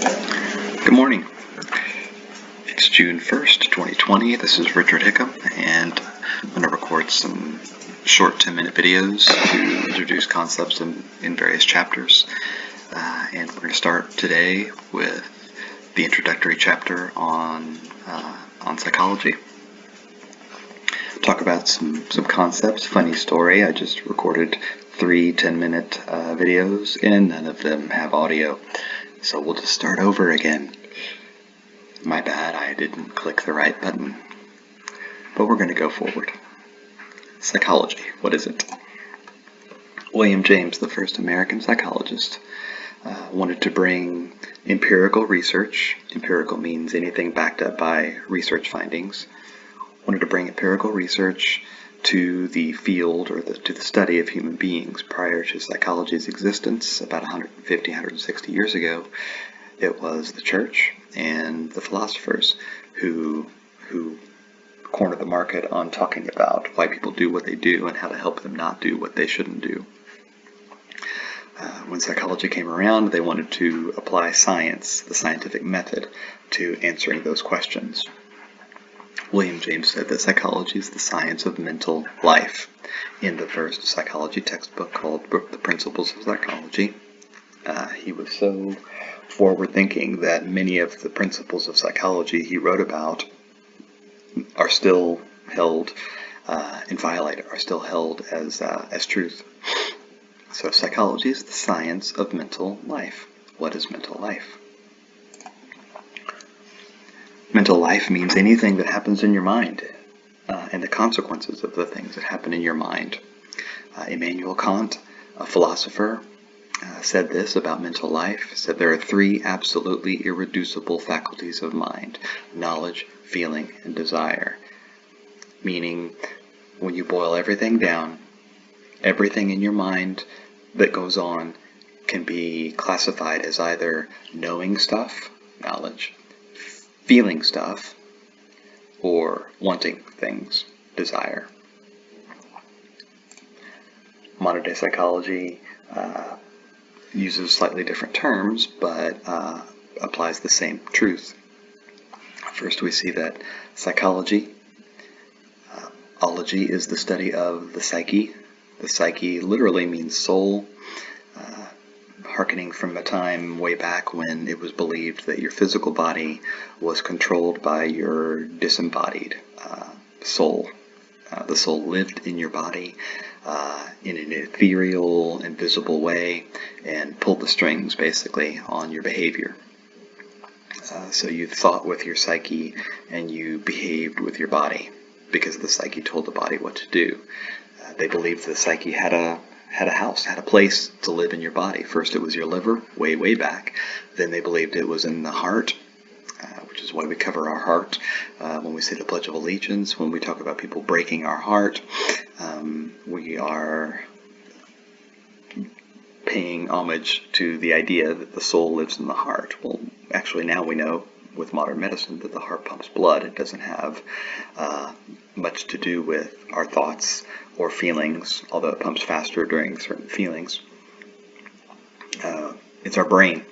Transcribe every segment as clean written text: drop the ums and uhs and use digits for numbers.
Good morning. It's June 1st, 2020. This is Richard Hickam, and I'm going to record some short 10-minute videos to introduce concepts in various chapters. And we're going to start today with the introductory chapter on psychology. Talk about some concepts. Funny story, I just recorded 3 10-minute videos, and none of them have audio. So we'll just start over again. My bad, I didn't click the right button. But we're going to go forward. Psychology, what is it? William James, the first American psychologist, wanted to bring empirical research. Empirical means anything backed up by research findings. Wanted to bring empirical research to the field or to the study of human beings. Prior to psychology's existence, about 150, 160 years ago, it was the church and the philosophers who cornered the market on talking about why people do what they do and how to help them not do what they shouldn't do. When psychology came around, they wanted to apply science, the scientific method, to answering those questions. William James said that psychology is the science of mental life. In the first psychology textbook called The Principles of Psychology, he was so forward-thinking that many of the principles of psychology he wrote about are still held inviolate, are still held as truth. So psychology is the science of mental life. What is mental life? Mental life means anything that happens in your mind and the consequences of the things that happen in your mind. Immanuel Kant, a philosopher, said this about mental life, said there are 3 absolutely irreducible faculties of mind: knowledge, feeling, and desire. Meaning, when you boil everything down, everything in your mind that goes on can be classified as either knowing stuff, knowledge, feeling stuff, or wanting things, desire. Modern day psychology uses slightly different terms, but applies the same truth. First, we see that psychology, ology, is the study of the psyche. The psyche literally means soul, hearkening from a time way back when it was believed that your physical body was controlled by your disembodied soul. The soul lived in your body in an ethereal, invisible way and pulled the strings, basically, on your behavior. So you thought with your psyche and you behaved with your body because the psyche told the body what to do. They believed the psyche had a house, had a place to live in your body. First it was your liver, way back. Then they believed it was in the heart, which is why we cover our heart when we say the Pledge of Allegiance. When we talk about people breaking our heart, we are paying homage to the idea that the soul lives in the heart. Well, actually now we know with modern medicine that the heart pumps blood. It doesn't have much to do with our thoughts or feelings, although it pumps faster during certain feelings. It's our brain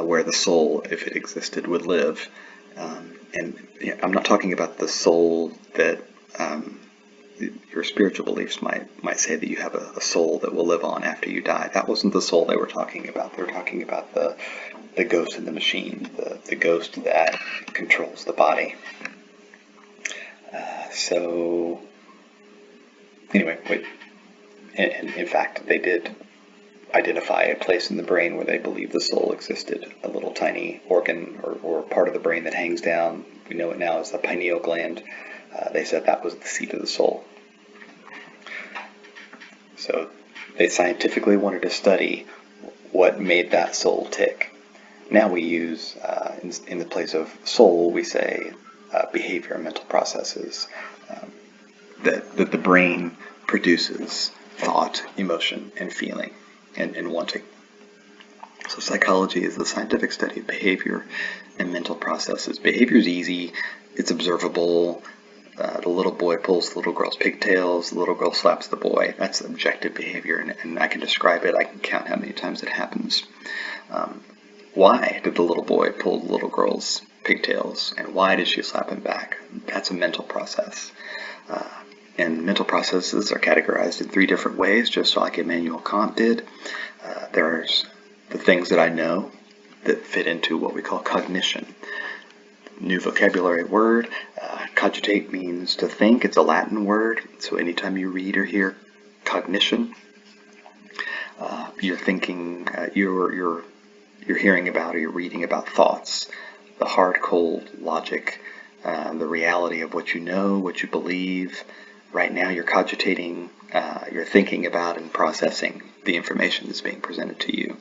where the soul, if it existed, would live. And I'm not talking about the soul that your spiritual beliefs might say that you have a soul that will live on after you die. That wasn't the soul they were talking about. They were talking about the ghost in the machine, the ghost that controls the body. So anyway, and in fact, they did identify a place in the brain where they believed the soul existed, a little tiny organ or part of the brain that hangs down. We know it now as the pineal gland. They said that was the seat of the soul. So they scientifically wanted to study what made that soul tick. Now we use, in the place of soul, we say behavior and mental processes. That the brain produces thought, emotion, and feeling, and wanting. So psychology is the scientific study of behavior and mental processes. Behavior is easy, it's observable. The little boy pulls the little girl's pigtails, the little girl slaps the boy. That's objective behavior, and I can describe it. I can count how many times it happens. Why did the little boy pull the little girl's pigtails, and why did she slap him back? That's a mental process. And mental processes are categorized in 3 different ways, just like Immanuel Kant did. There's the things that I know that fit into what we call cognition. New vocabulary word. Cogitate means to think. It's a Latin word. So anytime you read or hear cognition, you're thinking, you're hearing about or you're reading about thoughts, the hard, cold logic, the reality of what you know, what you believe. Right now you're cogitating, you're thinking about and processing the information that's being presented to you.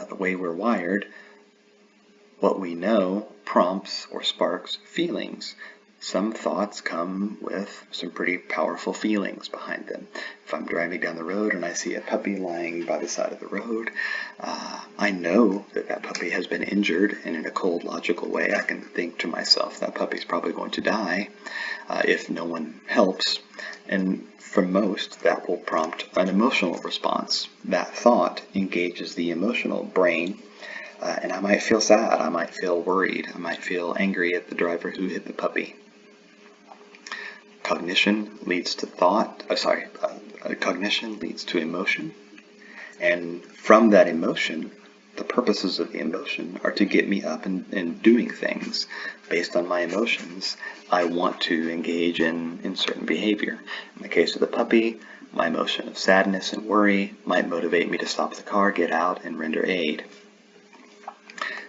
The way we're wired, what we know prompts or sparks feelings. Some thoughts come with some pretty powerful feelings behind them. If I'm driving down the road and I see a puppy lying by the side of the road, I know that that puppy has been injured, and in a cold, logical way, I can think to myself, that puppy's probably going to die if no one helps. And for most, that will prompt an emotional response. That thought engages the emotional brain, and I might feel sad, I might feel worried, I might feel angry at the driver who hit the puppy. Cognition leads to cognition leads to emotion, and from that emotion, the purposes of the emotion are to get me up and doing things. Based on my emotions, I want to engage in certain behavior. In the case of the puppy, my emotion of sadness and worry might motivate me to stop the car, get out, and render aid.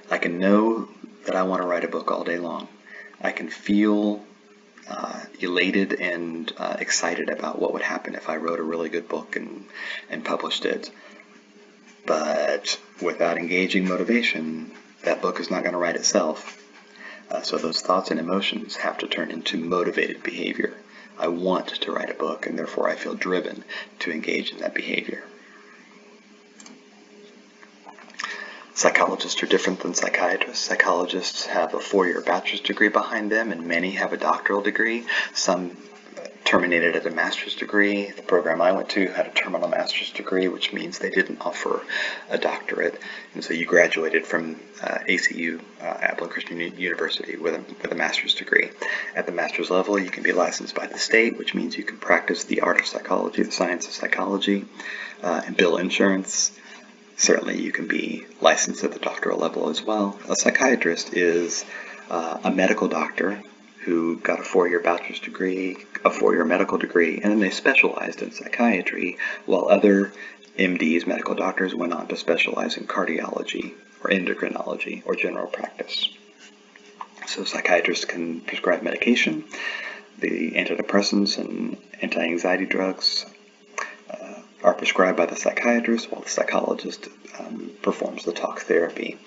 I can know that I want to write a book all day long. I can feel elated and excited about what would happen if I wrote a really good book and published it. But without engaging motivation, that book is not going to write itself. So those thoughts and emotions have to turn into motivated behavior. I want to write a book, and therefore I feel driven to engage in that behavior. Psychologists are different than psychiatrists. Psychologists have a 4-year bachelor's degree behind them, and many have a doctoral degree. Some terminated at a master's degree. The program I went to had a terminal master's degree, which means they didn't offer a doctorate. And so you graduated from ACU, Appalachian Christian University, with a master's degree. At the master's level, you can be licensed by the state, which means you can practice the art of psychology, the science of psychology, and bill insurance. Certainly you can be licensed at the doctoral level as well. A psychiatrist is a medical doctor who got a 4-year bachelor's degree, a 4-year medical degree, and then they specialized in psychiatry, while other MDs, medical doctors, went on to specialize in cardiology or endocrinology or general practice. So psychiatrists can prescribe medication. The antidepressants and anti-anxiety drugs are prescribed by the psychiatrist, while the psychologist performs the talk therapy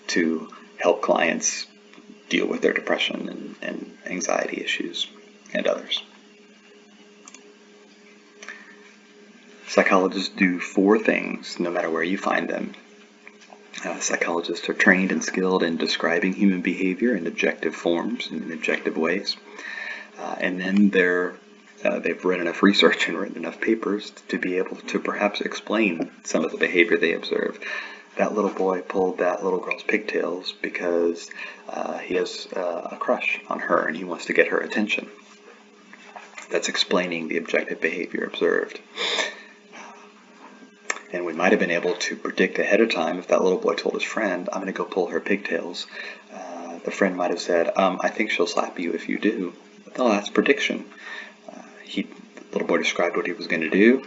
to help clients deal with their depression and anxiety issues and others. Psychologists do 4 things, no matter where you find them. Psychologists are trained and skilled in describing human behavior in objective forms and in objective ways. And then they've read enough research and written enough papers to be able to perhaps explain some of the behavior they observe. That little boy pulled that little girl's pigtails because he has a crush on her and he wants to get her attention. That's explaining the objective behavior observed. And we might have been able to predict ahead of time if that little boy told his friend, I'm going to go pull her pigtails. The friend might have said, I think she'll slap you if you do. Well, that's prediction. The little boy described what he was going to do.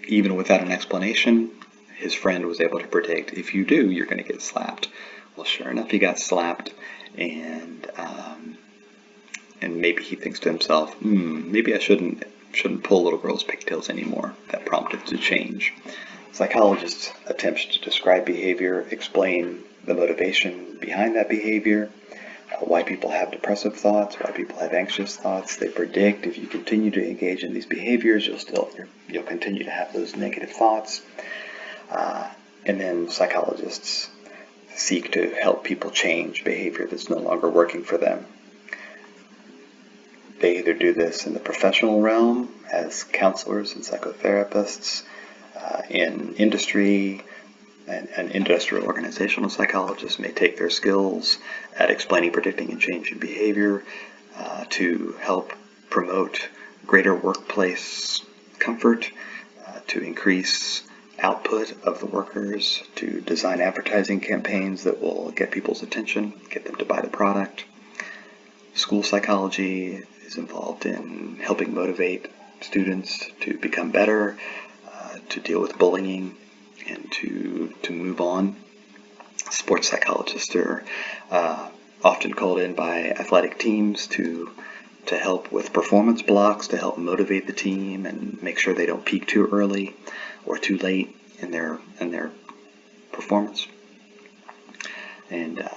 Even without an explanation, his friend was able to predict, if you do, you're going to get slapped. Well, sure enough, he got slapped, and maybe he thinks to himself, maybe I shouldn't pull little girls' pigtails anymore. That prompted to change. Psychologists attempt to describe behavior, explain the motivation behind that behavior, why people have depressive thoughts, why people have anxious thoughts. They predict if you continue to engage in these behaviors, you'll continue to have those negative thoughts. And then psychologists seek to help people change behavior that's no longer working for them. They either do this in the professional realm as counselors and psychotherapists, In industry, an industrial organizational psychologist may take their skills at explaining, predicting, and changing behavior to help promote greater workplace comfort, to increase output of the workers, to design advertising campaigns that will get people's attention, get them to buy the product. School psychology is involved in helping motivate students to become better, to deal with bullying, and to move on. Sports psychologists are often called in by athletic teams to help with performance blocks, to help motivate the team and make sure they don't peak too early or too late in their performance. And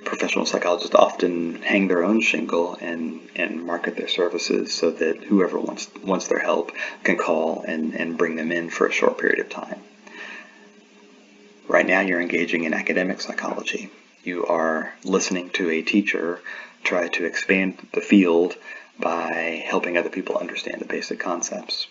professional psychologists often hang their own shingle and market their services so that whoever wants their help can call and bring them in for a short period of time. Right now you're engaging in academic psychology. You are listening to a teacher try to expand the field by helping other people understand the basic concepts.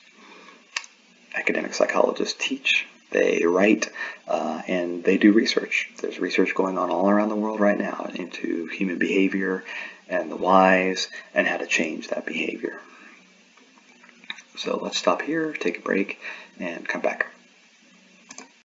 Academic psychologists teach, they write, and they do research. There's research going on all around the world right now into human behavior and the whys and how to change that behavior. So let's stop here, take a break, and come back.